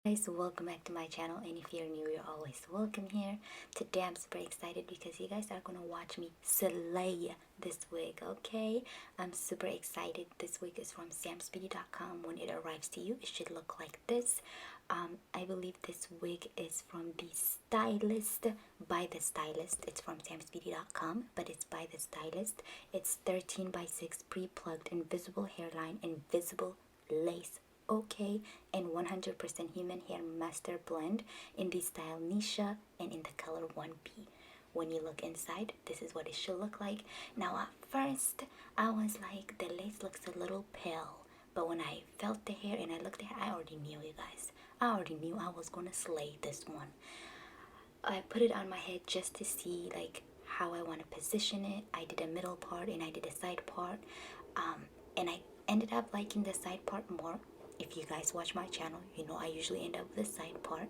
Guys, welcome back to my channel, and if you're new, you're always welcome here. Today I'm super excited because you guys are gonna watch me slay this wig. Okay, I'm super excited. This wig is from samsbeauty.com. When it arrives to you, it should look like this. I believe this wig is from the Stylist, by the Stylist. It's from samsbeauty.com, but it's by the Stylist. It's 13x6 pre-plugged invisible hairline, invisible lace, okay, and 100% human hair master blend in the style Nisha and in the color 1B. When you look inside, this is what it should look like. Now at first I was like, the lace looks a little pale, but when I felt the hair and I looked at it, I already knew, you guys. I already knew I was gonna slay this one. I put it on my head just to see like how I want to position it. I did a middle part and I did a side part, and I ended up liking the side part more. If you guys watch my channel, you know I usually end up with the side part.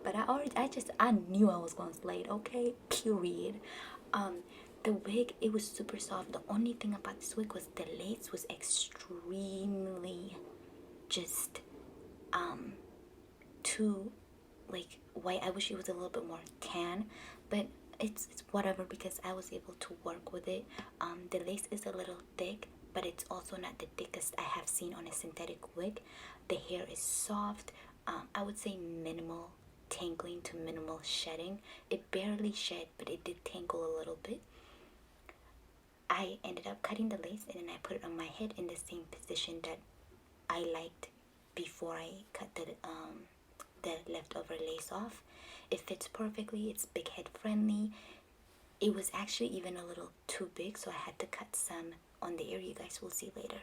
But I knew I was gonna slay it, okay? Period. The wig, it was super soft. The only thing about this wig was the lace was extremely just too like white. I wish it was a little bit more tan, but it's whatever because I was able to work with it. The lace is a little thick, but it's also not the thickest I have seen on a synthetic wig. The hair is soft. I would say minimal tangling to minimal shedding. It barely shed, but it did tangle a little bit. I ended up cutting the lace and then I put it on my head in the same position that I liked before I cut the leftover lace off. It fits perfectly. It's big head friendly. It was actually even a little too big, so I had to cut some on the ear. You guys will see later.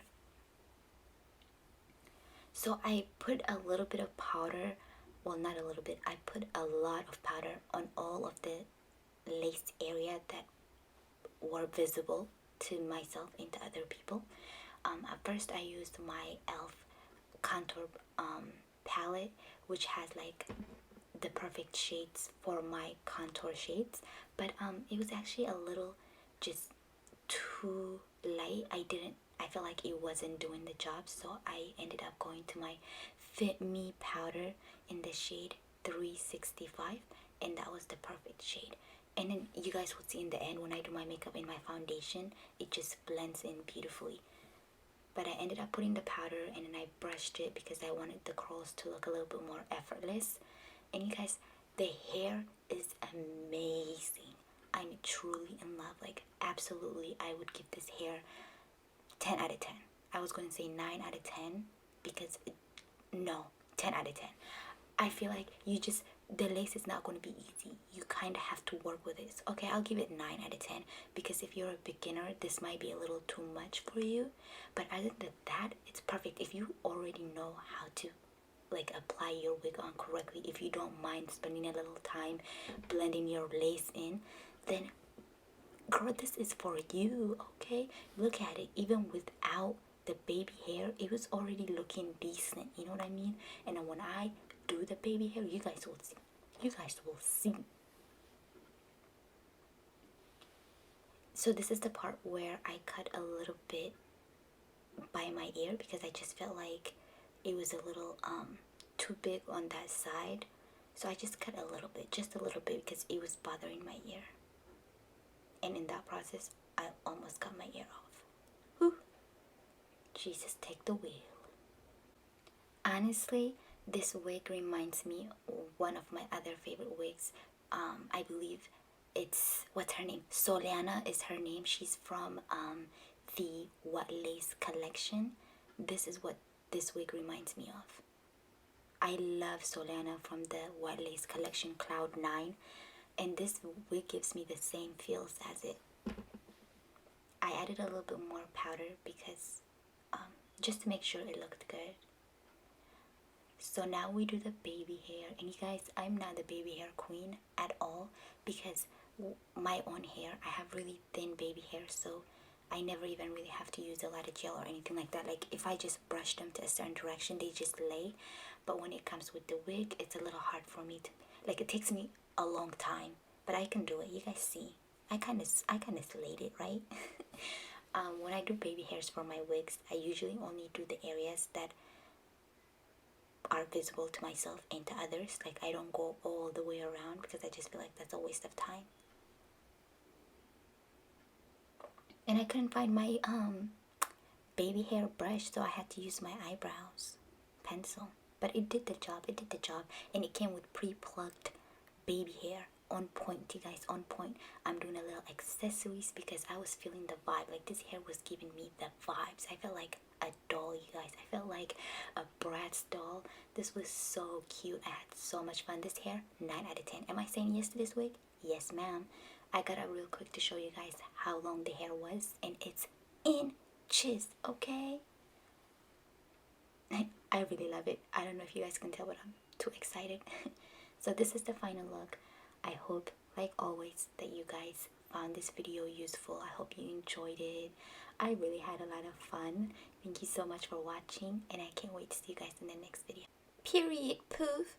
So I put a little bit of powder, well, not a little bit, I put a lot of powder on all of the lace area that were visible to myself and to other people. At first I used my e.l.f. contour palette, which has like the perfect shades for my contour shades, but it was actually a little just too light. I felt like it wasn't doing the job, so I ended up going to my Fit Me powder in the shade 365, and that was the perfect shade. And then you guys will see in the end when I do my makeup in my foundation, it just blends in beautifully. But I ended up putting the powder and then I brushed it because I wanted the curls to look a little bit more effortless. And you guys, the hair is amazing. I'm truly in love. Like, absolutely, I would give this hair 10 out of 10. I was going to say 9 out of 10 because, no, 10 out of 10. I feel like the lace is not going to be easy. You kind of have to work with it. Okay, I'll give it 9 out of 10 because if you're a beginner, this might be a little too much for you. But other than that, it's perfect. If you already know how to like apply your wig on correctly, if you don't mind spending a little time blending your lace in, then girl, this is for you. Okay, look at it. Even without the baby hair, it was already looking decent, you know what I mean? And then when I do the baby hair, you guys will see. You guys will see. So this is the part where I cut a little bit by my ear because I just felt like it was a little too big on that side. So I just cut a little bit, just a little bit, because it was bothering my ear. And in that process, I almost cut my ear off. Whew. Jesus, take the wheel. Honestly, this wig reminds me of one of my other favorite wigs. I believe it's, what's her name? Soliana is her name. She's from the What Lace collection. This is what this wig reminds me of. I love Soliana from the What Lace collection, Cloud 9. And this wig gives me the same feels as it. I added a little bit more powder because just to make sure it looked good. So now we do the baby hair. And you guys, I'm not the baby hair queen at all because my own hair, I have really thin baby hair, so I never even really have to use a lot of gel or anything like that. Like if I just brush them to a certain direction, they just lay. But when it comes with the wig, it's a little hard for me to, like, it takes me a long time, but I can do it. You guys see, I kind of slayed it, right? When I do baby hairs for my wigs, I usually only do the areas that are visible to myself and to others. Like I don't go all the way around because I just feel like that's a waste of time. And I couldn't find my baby hair brush, so I had to use my eyebrows pencil. But it did the job, and it came with pre-plucked baby hair. On point, you guys, on point. I'm doing a little accessories because I was feeling the vibe. Like this hair was giving me the vibes. I felt like a doll, you guys. I felt like a Bratz doll. This was so cute. I had so much fun. This hair, 9 out of 10. Am I saying yes to this wig? Yes, ma'am. I got it real quick to show you guys how long the hair was, and it's inches, okay? I really love it. I don't know if you guys can tell, but I'm too excited. So this is the final look. I hope, like always, that you guys found this video useful. I hope you enjoyed it. I really had a lot of fun. Thank you so much for watching, and I can't wait to see you guys in the next video. Period, poof.